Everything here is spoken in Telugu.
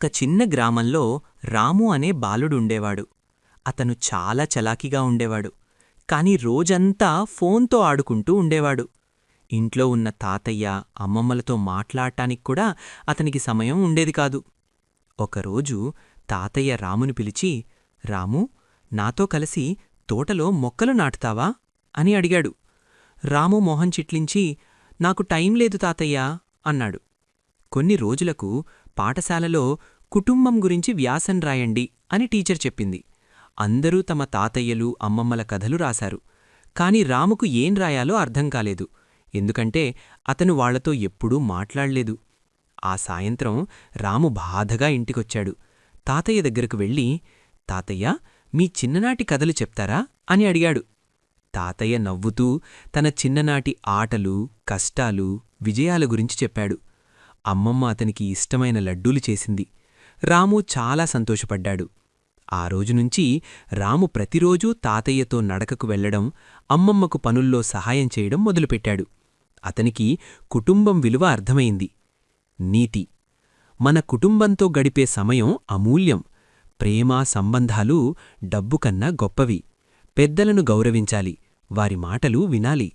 ఒక చిన్న గ్రామంలో రాము అనే బాలుడుండేవాడు. అతను చాలా చలాకీగా ఉండేవాడు. కాని రోజంతా ఫోన్తో ఆడుకుంటూ ఉండేవాడు. ఇంట్లో ఉన్న తాతయ్య, అమ్మమ్మలతో మాట్లాడటానిక్కూడా అతనికి సమయం ఉండేది కాదు. ఒకరోజు తాతయ్య రాముని పిలిచి, రామూ, నాతో కలిసి తోటలో మొక్కలు నాటుతావా అని అడిగాడు. రాము మొహం చిట్లించి, నాకు టైం లేదు తాతయ్యా అన్నాడు. కొన్ని రోజులకు పాఠశాలలో కుటుంబం గురించి వ్యాసం రాయండి అని టీచర్ చెప్పింది. అందరూ తమ తాతయ్యలు, అమ్మమ్మల కథలు రాశారు. కాని రాముకు ఏం రాయాలో అర్థం కాలేదు. ఎందుకంటే అతను వాళ్లతో ఎప్పుడూ మాట్లాడలేదు. ఆ సాయంత్రం రాము బాధగా ఇంటికొచ్చాడు. తాతయ్య దగ్గరకు వెళ్ళి, తాతయ్యా, మీ చిన్ననాటి కథలు చెప్తారా అని అడిగాడు. తాతయ్య నవ్వుతూ తన చిన్ననాటి ఆటలు, కష్టాలు, విజయాల గురించి చెప్పాడు. అమ్మమ్మ అతనికి ఇష్టమైన లడ్డూలు చేసింది. రాము చాలా సంతోషపడ్డాడు. ఆ రోజునుంచి రాము ప్రతిరోజూ తాతయ్యతో నడకకు వెళ్లడం, అమ్మమ్మకు పనుల్లో సహాయం చేయడం మొదలుపెట్టాడు. అతనికి కుటుంబం విలువ అర్థమైంది. నీతి: మన కుటుంబంతో గడిపే సమయం అమూల్యం. ప్రేమ, సంబంధాలు డబ్బుకన్నా గొప్పవి. పెద్దలను గౌరవించాలి, వారి మాటలు వినాలి.